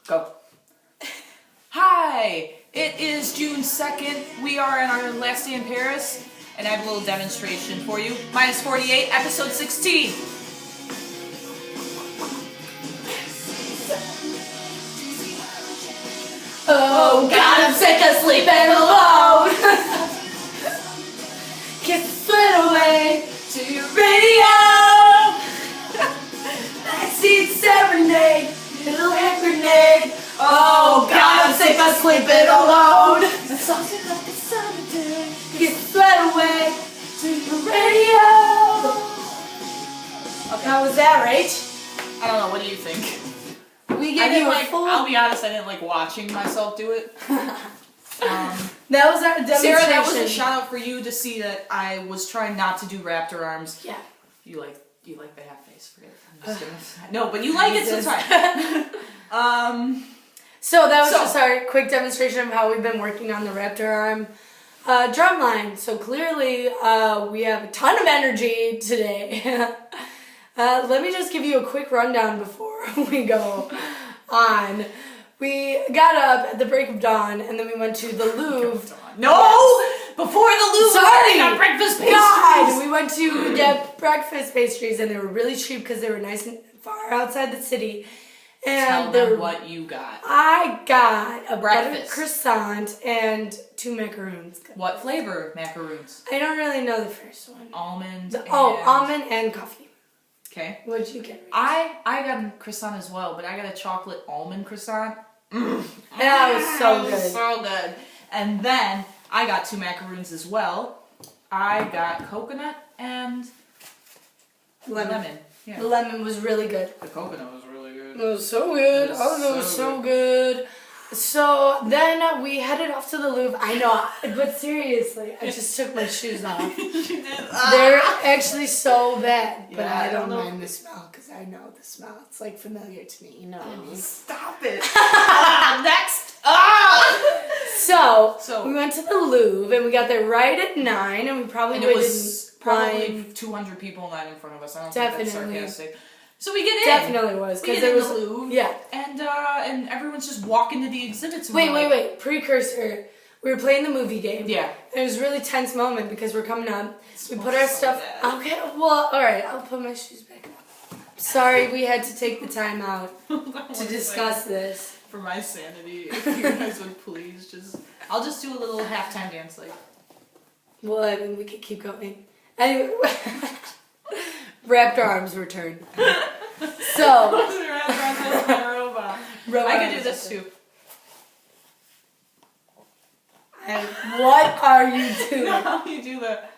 Go. Hi! It is June 2nd. We are in our last day in Paris, and I have a little demonstration for you. Minus 48, episode 16. Oh God, I'm sick of sleeping alone. Kiss the sweat away to your radio. Backseat serenade, little hand grenade. Oh God, I'm sick of sleeping alone. Something like a summer day. Kiss the sweat away to your radio. Okay, how was that, Rach? I don't know, what do you think? We gave you a full... I'll be honest, I didn't like watching myself do it. That was our demonstration. Sarah, that was a shout out for you to see that I was trying not to do raptor arms. Yeah. You like the half face, forget it. I'm just gonna... No, but you like it, so it's fine. So that was just our quick demonstration of how we've been working on the raptor arm drum line. So clearly we have a ton of energy today. Let me just give you a quick rundown before we go on. We got up at the break of dawn and then we went to the Louvre. No! Yes. Before the Louvre! Sorry! We got breakfast pastries! God! We went to get breakfast pastries and they were really cheap because they were nice and far outside the city. And tell them what you got. I got a breakfast buttered croissant and 2 macaroons. What flavor macaroons? I don't really know the first one. Almond. Almond and coffee. Okay. What'd you get? I got a croissant as well, but I got a chocolate almond croissant. That was so good. So good. And then I got 2 macaroons as well. I got coconut and lemon. Yeah. The lemon was really good. The coconut was really good. It was so good. It was so good. So then we headed off to the Louvre. I know, but seriously, I just took my shoes off. You did. They're actually so bad, but Yeah, I don't know. mind the smell because I know the smell. It's like familiar to me, you know what I mean? Stop it. Next. So we went to the Louvre and we got there right at 9 and we probably it was probably line. 200 people in line in front of us. I don't Definitely. think that's sarcastic. So we get in. Definitely was We because get there in was the Louvre. yeah. And everyone's just walking to the exhibits. And Wait. Precursor. We were playing the movie game. Yeah. It was a really tense moment because we're coming up. We put so our stuff. bad. Okay. Well, all right. I'll put my shoes back on. Sorry, we had to take the time out to discuss this. For my sanity, if you guys would please I'll just do a little halftime dance, like. Well, I mean, we could keep going. Anyway, raptor arms return. So. I could do this too. What are you doing? No, you do that.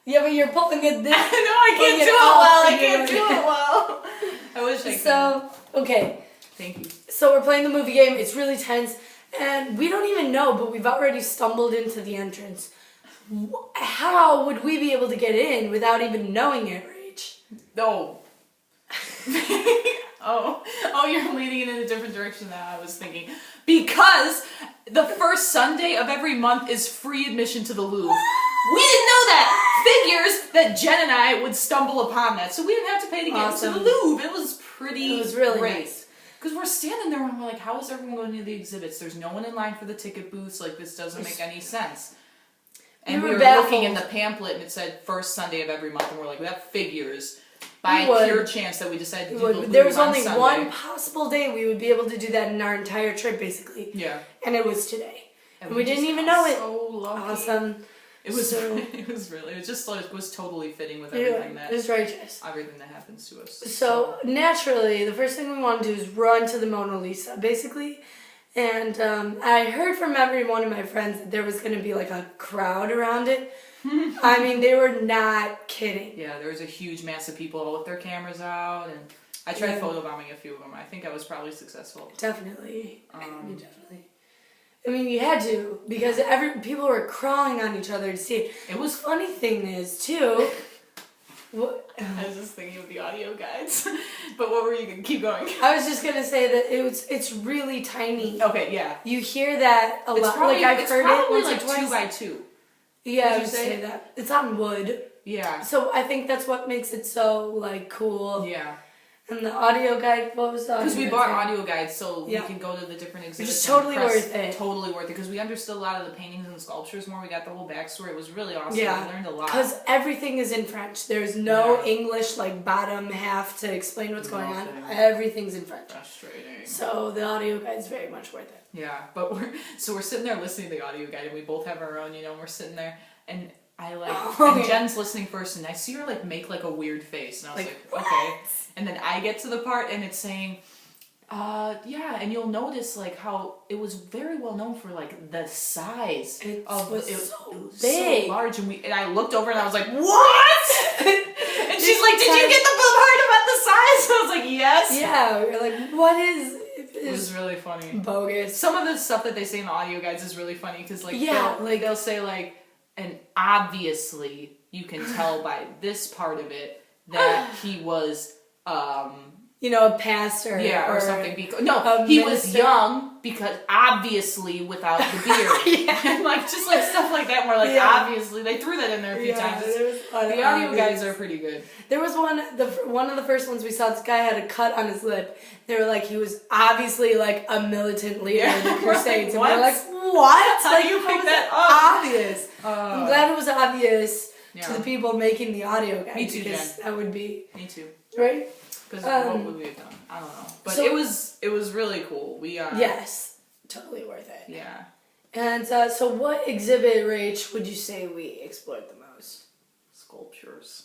Yeah, but you're pulling it this. I can't do it well. I can't do it well. I wish I could. So, okay. Thank you. So we're playing the movie game. It's really tense. And we don't even know, but we've already stumbled into the entrance. How would we be able to get in without even knowing it, Rach? No. Oh, you're leading it in a different direction than I was thinking. Because the first Sunday of every month is free admission to the Louvre. We didn't know that. Figures that Jen and I would stumble upon that. So we didn't have to pay to get into the Louvre. It was really great. Nice. Because we're standing there and we're like, how is everyone going to the exhibits? There's no one in line for the ticket booths. Like, this doesn't make any sense. And we were looking in the pamphlet and it said first Sunday of every month. And we're like, that figures by pure chance that we decided to do the Louvre. There was only Sunday. one possible day we would be able to do that in our entire trip, basically. Yeah. And it was today. And we just didn't even know it. So lucky. Awesome. It was totally fitting with everything it was righteous. Everything that happens to us. So naturally, the first thing we want to do is run to the Mona Lisa, basically. And I heard from every one of my friends that there was going to be like a crowd around it. I mean, they were not kidding. Yeah, there was a huge mass of people with their cameras out, and I tried photobombing a few of them. I think I was probably successful. Definitely. Definitely. I mean, you had to, because people were crawling on each other to see it. It was funny thing is, too... I was just thinking of the audio guides. But what were you going to keep going? I was just going to say that it's really tiny. Okay, yeah. You hear that a lot. Probably, I've heard it once like or twice. 2 by 2. Yeah, I would say that. It's on wood. Yeah. So I think that's what makes it so, cool. Yeah. And the audio guide, what was the audio Because we guide bought saying? audio guides, so Yeah. we can go to the different Which exhibits. is and totally press- worth it. Totally worth it, because we understood a lot of the paintings and sculptures more. We got the whole backstory. It was really awesome. Yeah. We learned a lot. Because everything is in French. There's no Yeah. English, like, bottom half to explain what's going on. Nothing. Everything's in French. Frustrating. So the audio guide is very much worth it. Yeah, but we're sitting there listening to the audio guide, and we both have our own, and we're sitting there, and I like, Oh, and yeah. Jen's listening first, and I see her like make like a weird face, and I was Like, like, okay, and then I get to the part, and it's saying, yeah, and you'll notice like how it was very well known for like the size It of was it, so it was big. so large, and I looked over and I was like, what? And she's like, did you get the part about the size? I was like, yes. Yeah, we were like, what is... It was really funny. bogus. Some of the stuff that they say in the audio guides is really funny because like Yeah, they'll say like, and obviously you can tell by this part of it that he was You know, a pastor. or something. No, a he was minister. young because obviously without the beard. Yeah. And like just like stuff like that where like Yeah. obviously they threw that in there a few times. there was a lot of The audio obvious. guides are pretty good. There was one of the first ones we saw. This guy had a cut on his lip. They were like, he was obviously like a militant leader in the Yeah. Crusades. And What? we're like, what? How Like, do you pick was that it up? obvious? I'm glad it was obvious Yeah. to the people making the audio guide. Me too, because Jen. that would be Me too. right. Because Um, what would we have done? I don't know. But so- it was really cool. We Yes, totally worth it. Yeah. And so, what exhibit, Rach, would you say we explored the most? Sculptures.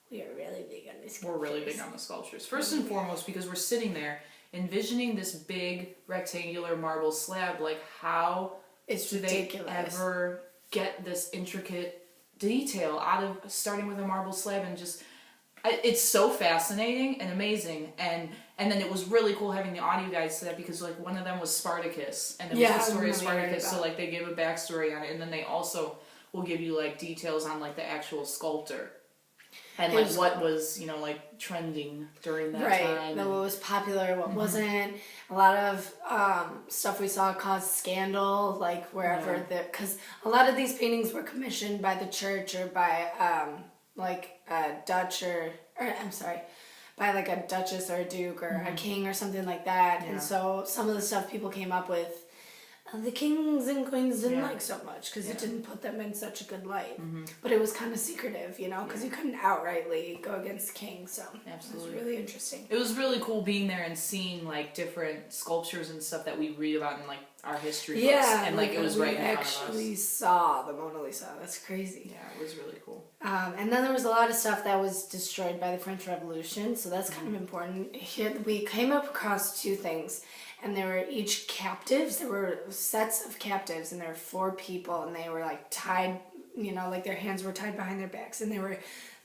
We are really big on this. We're really big on the sculptures. First and foremost, because we're sitting there envisioning this big rectangular marble slab, like how It's do ridiculous. they ever get this intricate detail out of starting with a marble slab and just it's so fascinating and amazing and then it was really cool having the audio guides to that because like one of them was Spartacus and it Yeah, was the story of I remember hearing Spartacus so about. like they gave a backstory on it and then they also will give you like details on like the actual sculptor and It like was what cool. was like trending during that Right, time that and- what was popular, what wasn't. A lot of stuff we saw caused scandal, like wherever because a lot of these paintings were commissioned by the church or by like a Dutch or I'm sorry, by like a duchess or a duke or a king or something like that. Yeah. And so some of the stuff people came up with, the kings and queens didn't Yeah. like so much because Yeah. it didn't put them in such a good light. But it was kind of secretive, you know, because you couldn't outrightly go against the king. So Absolutely. it was really interesting. It was really cool being there and seeing like different sculptures and stuff that we read about in like our history books. Yeah, And like it was we right in front of actually us. saw the Mona Lisa. That's crazy. Yeah, it was really cool. And then there was a lot of stuff that was destroyed by the French Revolution, so that's kind of important. Here, we came up across two things, and they were each captives. There were sets of captives, and there were 4 people, and they were like tied, you know, like their hands were tied behind their backs, and they were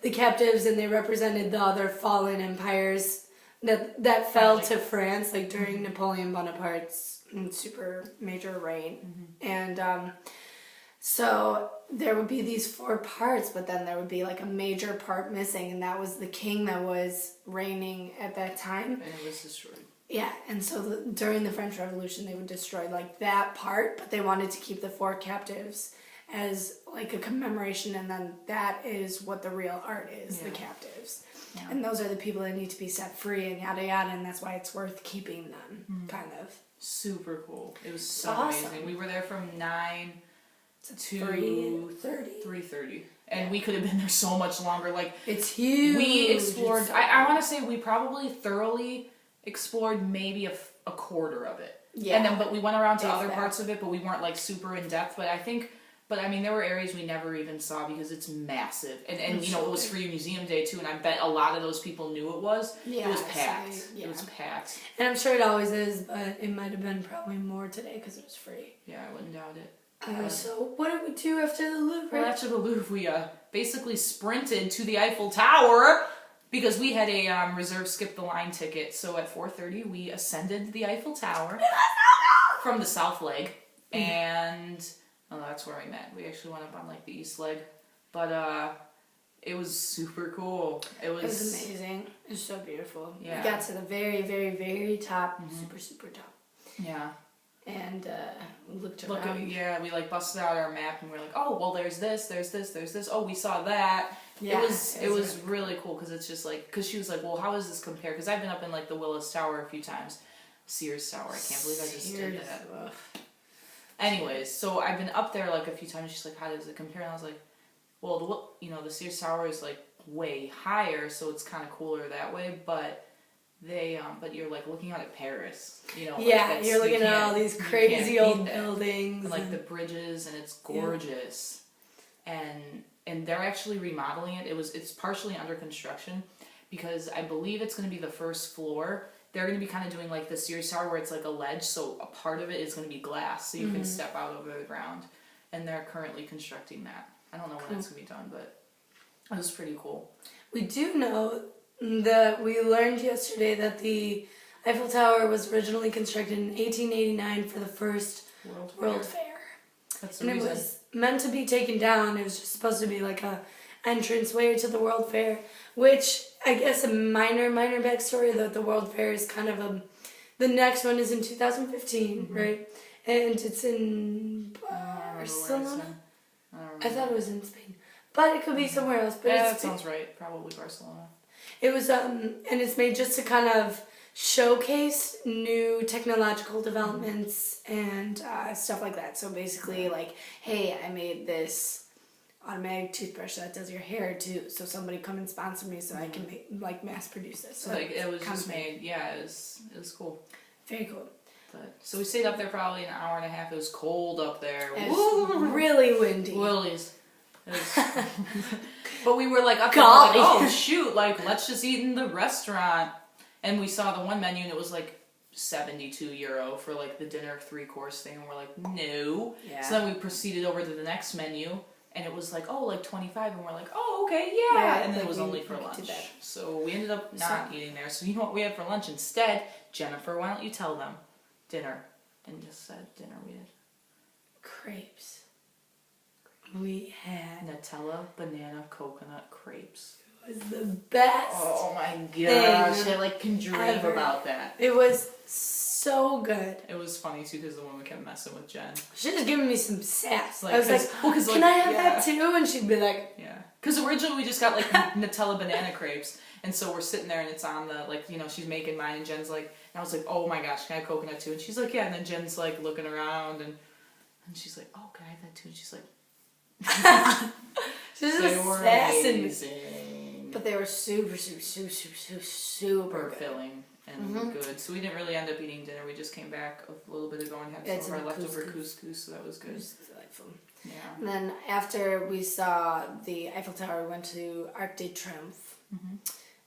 the captives, and they represented the other fallen empires that fell to France, like during Napoleon Bonaparte's super major reign, and so there would be these 4 parts, but then there would be like a major part missing, and that was the king that was reigning at that time. And it was destroyed. Yeah, and so during the French Revolution, they would destroy like that part, but they wanted to keep the 4 captives as like a commemoration, and then that is what the real art is, the captives. Yeah. And those are the people that need to be set free and yada yada, and that's why it's worth keeping them, kind of. Super cool. It was so Awesome. amazing. We were there from 9 to 3:30. 3:30. And we could have been there so much longer. Like It's huge. we explored It's so I want to say we probably thoroughly explored maybe a quarter of it. Yeah. And then but we went around to If other that. parts of it, but we weren't like super in depth, but I mean there were areas we never even saw because it's massive. And It's you know so it was big. Free Museum Day too and I bet a lot of those people knew it was. Yeah, it was so packed. they- It was packed. And I'm sure it always is, but it might have been probably more today because it was free. Yeah, I wouldn't doubt it. So what did we do after the Louvre? Well, after the Louvre, we basically sprinted to the Eiffel Tower because we had a reserve skip the line ticket. So at 4:30, we ascended the Eiffel Tower from the south leg, and that's where we met. We actually went up on like the east leg, but it was super cool. It It was was amazing. It was so beautiful. Yeah. We got to the very, very, very top. Super, super top. yeah. and looked around. We like busted out our map and we're like, oh well, there's this. Oh, we saw that. Yeah, it was really cool because it's just like because she was like, well, how does this compare? Because I've been up in like the Willis Tower a few times, Sears Tower. I can't believe I just did that. Ugh. Anyways, so I've been up there like a few times. She's like, how does it compare? And I was like, well, the Sears Tower is like way higher, so it's kind of cooler that way. But but you're like looking out at Paris, Yeah, you're looking at all these crazy old buildings and like the bridges, and it's gorgeous. And they're actually remodeling it. It's partially under construction because I believe it's going to be the first floor. They're going to be kind of doing like the Sears Tower where it's like a ledge, so a part of it is going to be glass, so you can step out over the ground. And they're currently constructing that. I don't know when it's going to be done, but it was pretty cool. We do know that we learned yesterday that the Eiffel Tower was originally constructed in 1889 for the first World Fair. That's the reason. It was meant to be taken down. It was just supposed to be like a entranceway to the World Fair, which I guess a minor backstory that the World Fair is kind of the next one is in 2015, right? And it's in Barcelona. I thought it was in Spain, but it could be somewhere else. But that sounds right. Probably Barcelona. It was and it's made just to kind of showcase new technological developments and stuff like that. So basically, like, hey, I made this automatic toothbrush that does your hair too. So somebody come and sponsor me so I can mass produce this. So like it was just made. Yeah, it was cool. Very cool. But so we stayed up there probably an hour and a half. It was cold up there. It was really windy. Willies. But we were like up there, like, oh shoot, like let's just eat in the restaurant. And we saw the one menu and it was like €72 for like the dinner 3-course thing, and we're like, no. Yeah. So then we proceeded over to the next menu and it was like, oh, like 25, and we're like, oh, okay, yeah. And then it was only for lunch. So we ended up not eating there. So you know what we had for lunch instead? Jennifer, why don't you tell them? Dinner. And just said dinner we did. Crepes. We had Nutella, banana, coconut crepes. It was the best. Oh my gosh, I like can dream about that. It was so good. It was funny too because the woman kept messing with Jen. She was giving me some sass. Like, I was like, can I have that too? And she'd be like, yeah. Because originally we just got like Nutella banana crepes, and so we're sitting there and it's on the she's making mine, and Jen's like, and I was like, oh my gosh, can I have coconut too? And she's like, yeah. And then Jen's like looking around and she's like, oh, can I have that too? And she's like. She's just sassing. But they were super filling and good. So we didn't really end up eating dinner. We just came back a little bit ago and had some of our leftover couscous, so that was good. It was delightful. Yeah. And then after we saw the Eiffel Tower, we went to Arc de Triomphe,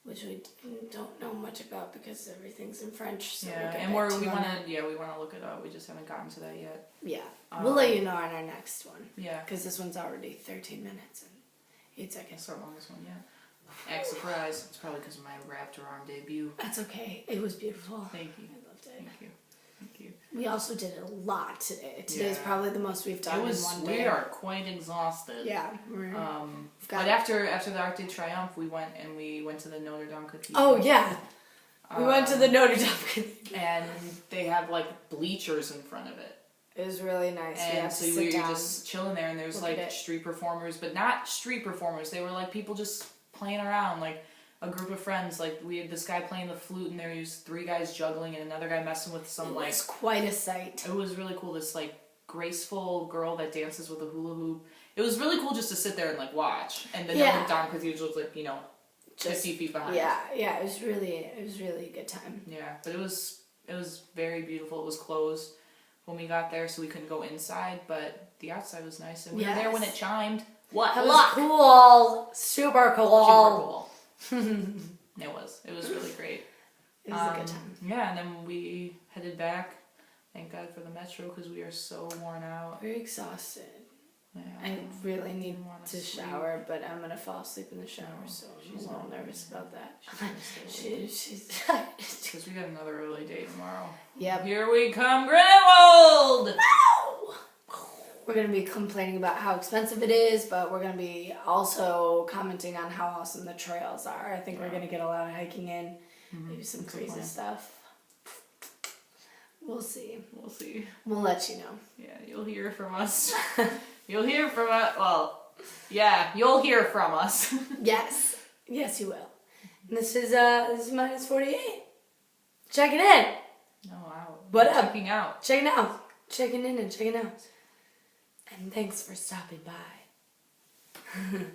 which we don't know much about because everything's in French. So and we want to look it up. We just haven't gotten to that yet. Yeah, we'll let you know on our next one. Yeah, because this one's already 13 minutes and 8 seconds. That's our longest one, yeah. Act surprise. It's probably because of my Raptor Arm debut. That's okay. It was beautiful. Thank you. I loved it. Thank you. We also did a lot today. Today's probably the most we've done in one day. We are quite exhausted. Yeah. But after the Arc de Triomphe, we went to the Notre Dame Cathedral. Oh yeah. We went to the Notre Dame Cathedral. And they have like bleachers in front of it. It was really nice. And so we were just chilling there, and there was like street performers, but not street performers. They were like people just playing around, like a group of friends. Like we had this guy playing the flute, and there was 3 guys juggling, and another guy messing with some like. It was quite a sight. It was really cool. This like graceful girl that dances with a hula hoop. It was really cool just to sit there and like watch. And the Notre Dame Cathedral was like 50 feet behind. Yeah. It was really a good time. Yeah, but it was very beautiful. It was closed when we got there, so we couldn't go inside, but the outside was nice, and we were there when it chimed. What? It was cool. Super cool. It was really great. It was a good time. Yeah, and then we headed back. Thank God for the metro because we are so worn out. Very exhausted. Yeah, I really need to shower, but I'm gonna fall asleep in the shower, so I'm a little nervous about that. She's because we got another early day tomorrow. Yep. Here we come, Grindelwald! No! We're gonna be complaining about how expensive it is, but we're gonna be also commenting on how awesome the trails are. I think we're gonna get a lot of hiking in, maybe some crazy stuff. We'll see. We'll see. We'll let you know. Yeah, you'll hear from us. You'll hear from us. Well, yeah, you'll hear from us. Yes. Yes, you will. And this is minus 48. Check it in. Oh, wow. What up? Checking out. Checking out. Checking in and checking out. And thanks for stopping by.